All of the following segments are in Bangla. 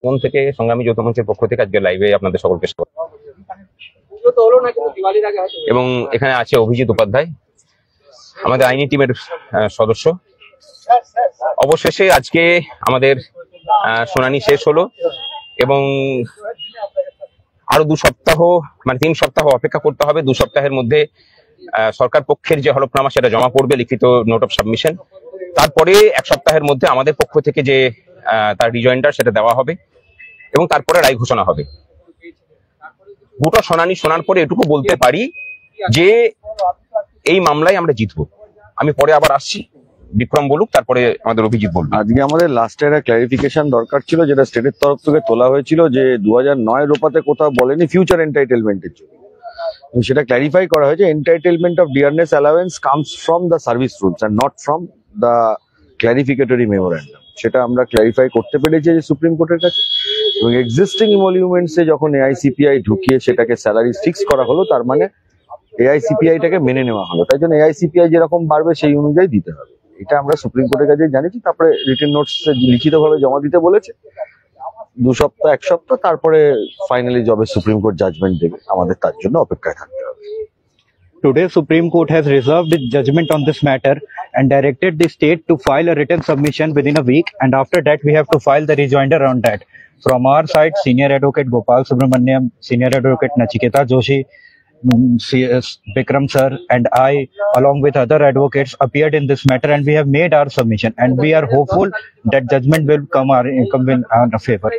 কোন থেকে সংগ্রামী যৌথ মঞ্চের পক্ষ থেকে আজকে লাইভে আপনাদের সকলকে স্বাগত। এবং এখানে আছে অভিজিৎ উপাধ্যায়, আমাদের আইনি টিমের সদস্য। অবশেষে আজকে আমাদের শুনানি শেষ হলো এবং আরো 2 সপ্তাহ মানে 3 সপ্তাহ অপেক্ষা করতে হবে। 2 সপ্তাহের মধ্যে সরকার পক্ষের যে হলফনামা সেটা জমা পড়বে, লিখিত নোট অফ সাবমিশন। তারপরে 1 সপ্তাহের মধ্যে আমাদের পক্ষ থেকে যে তার রিজয়েন্ডার সেটা দেওয়া হবে এবং তারপরে রায় ঘোষণা হবে। গোটা শুনানি শোনার পরে এটুকু বলতে পারি যে এই মামলায় আমরা জিতবো। আমি পরে আবার আসছি, বিক্রম বলুক, তারপরে আমাদের অভিজিৎ বলুক। আজকে আমাদের লাস্টে একটা ক্লারিফিকেশন দরকার ছিল, যেটা স্টেটের তরফ থেকে তোলা হয়েছিল, যে 2009 রোপাতে কোথাও বলেনি ফিউচার এন্টাইটেলমেন্টের জন্য। সেটা ক্লারিফাই করা হয়েছে, entitlement of dearness allowance comes from the service rules and not from the clarificatory memorandum. সেটা আমরা ক্লারিফাই করতে পেরেছি যে সুপ্রিম কোর্টের কাছে। এবং এক্সিস্টিং ইমলিউমেন্টসে যখন এআইসিপিআই ঢুকিয়ে সেটাকে স্যালারি ফিক্স করা হলো, তার মানে এআইসিপিআইটাকে মেনে নেওয়া হলো। তাই জন্য এআইসিপিআই যেরকম বাড়বে সেই অনুযায়ী দিতে হবে। এটা আমরা সুপ্রিম কোর্টের কাছে জানিয়েছি। তারপরে রিটেন নোটস লিখিতভাবে জমা দিতে বলেছে। 2 সপ্তাহ 1 সপ্তাহ, তারপরে ফাইনালি যবে সুপ্রিম কোর্ট জাজমেন্ট দেবে আমাদের তার জন্য অপেক্ষায় থাকতে হবে। Today, Supreme Court has reserved its judgment on this matter and directed the state to file a written submission within a week, and after that we have to file the rejoinder on that. From our side, Senior Advocate Gopal Subramaniam, Senior Advocate Nachiketa Joshi, Vikram sir and I, along with other advocates, appeared in this matter and we have made our submission, and we are hopeful that judgment will come in our favor.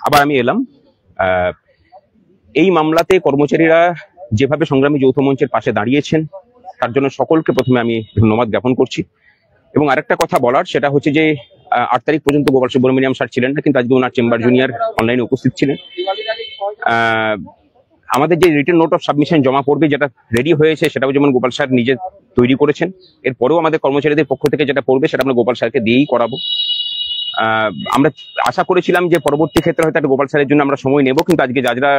আবার আমি এলাম। এই মামলাতে কর্মচারীরা যেভাবে সংগ্রামী যৌথ মঞ্চের পাশে দাঁড়িয়েছেন তার জন্য সকলকে প্রথমে আমি ধন্যবাদ জ্ঞাপন করছি। এবং আরেকটা কথা বলার, সেটা হচ্ছে যে 8 তারিখ পর্যন্ত গোপাল সুব্রমণিয়াম স্যার ছিলেন না, কিন্তু আজকে ওনার চেম্বার জুনিয়র অনলাইনে উপস্থিত ছিলেন। আমাদের যে রিটেন নোট অফ সাবমিশন জমা পড়বে, যেটা রেডি হয়েছে, সেটাও যেমন গোপাল স্যার নিজে তৈরি করেছেন। এরপরেও আমাদের কর্মচারীদের পক্ষ থেকে যেটা পড়বে সেটা আমরা গোপাল স্যারকে দিয়েই করাবো। আমরা আশা করেছিলাম যে পরবর্তী ক্ষেত্রে হয়তো একটা গোপাল স্যারের জন্য আমরা সময় নেব, কিন্তু আজকে যারা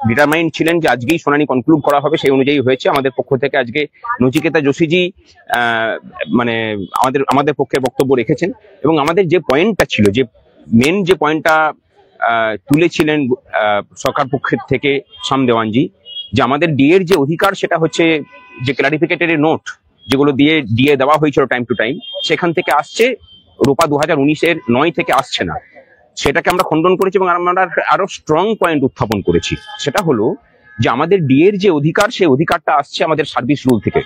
ডিটারমাইন্ড ছিলেন যে আজকেই শুনানি কনক্লুড করা হবে, সেই অনুযায়ী হয়েছে। আমাদের পক্ষ থেকে আজকে নচিকেতা যোশীজি মানে আমাদের পক্ষে বক্তব্য রেখেছেন এবং আমাদের যে পয়েন্টটা ছিল, যে মেন যে পয়েন্টটা তুলেছিলেন সরকার পক্ষের থেকে শাম দেওয়ানজি, যে আমাদের ডিএর যে অধিকার সেটা হচ্ছে যে ক্লারিফিকেটরি নোট যেগুলো দিয়ে দেওয়া হয়েছিল টাইম টু টাইম, সেখান থেকে আসছে, রোপা 2019-এর 9 থেকে আসছে না। সেটাকে আমরা খণ্ডন করেছি এবং আমরা আরো স্ট্রং পয়েন্ট উত্থাপন করেছি। সেটা হলো যে আমাদের ডিএর যে অধিকার, সেই অধিকারটা আসছে আমাদের সার্ভিস রুল থেকে।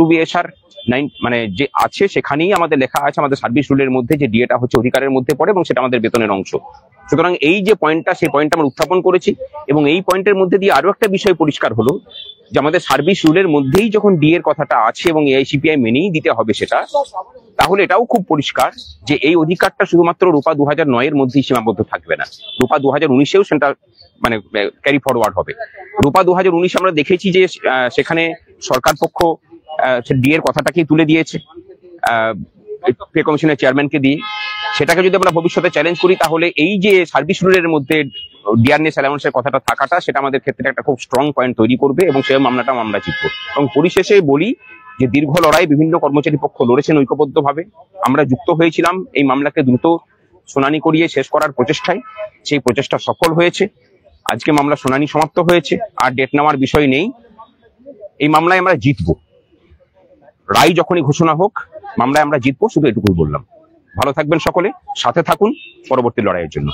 WBSR 9 মানে যে আছে সেখানেই আমাদের লেখা আছে আমাদের সার্ভিস রুলের মধ্যে যে ডিএটা হচ্ছে অধিকারের মধ্যে পড়ে এবং সেটা আমাদের বেতনের অংশ। সুতরাং এই যে পয়েন্টটা, সেই পয়েন্টটা আমরা উত্থাপন করেছি এবং এই পয়েন্টের মধ্যে দিয়ে আরো একটা বিষয় পরিষ্কার হলো যে আমাদের সার্ভিস রুলের মধ্যেই যখন ডিএর কথাটা আছে এবং এআইসিপিআই মেনেই দিতে হবে সেটা, তাহলে এটাও খুব পরিষ্কার যে এই অধিকারটা শুধুমাত্র রূপা 2009-এর মধ্যেই সীমাবদ্ধ থাকবে না, রূপা 2019-এও সেটা মানে ক্যারি ফরওয়ার্ড হবে। রূপা 2019 আমরা দেখেছি যে সেখানে সরকার পক্ষ ডিএর কথাটাকেই তুলে দিয়েছে পে কমিশনের চেয়ারম্যানকে দিয়ে। সেটাকে যদি আমরা ভবিষ্যতে চ্যালেঞ্জ করি, তাহলে এই যে সার্ভিস রুলের মধ্যে ডিয়ারনেস অ্যালাউন্সের কথাটা থাকাটা, সেটা আমাদের ক্ষেত্রে একটা খুব স্ট্রং পয়েন্ট তৈরি করবে এবং সেই মামলাটাও আমরা জিতবো। এবং পরিশেষে বলি যে দীর্ঘ লড়াই, বিভিন্ন কর্মচারী পক্ষ লড়েছেন ঐক্যবদ্ধভাবে। আমরা যুক্ত হয়েছিলাম এই মামলাকে দ্রুত শুনানি করিয়ে শেষ করার প্রচেষ্টায়। সেই প্রচেষ্টা সফল হয়েছে। আজকে মামলা শুনানি সমাপ্ত হয়েছে, আর ডেট নেওয়ার বিষয় নেই। এই মামলায় আমরা জিতবো। রায় যখনই ঘোষণা হোক, মামলায় আমরা জিতবো, শুধু এটুকুই বললাম। ভালো থাকবেন সকলে, সাথে থাকুন পরবর্তী লড়াইয়ের জন্য।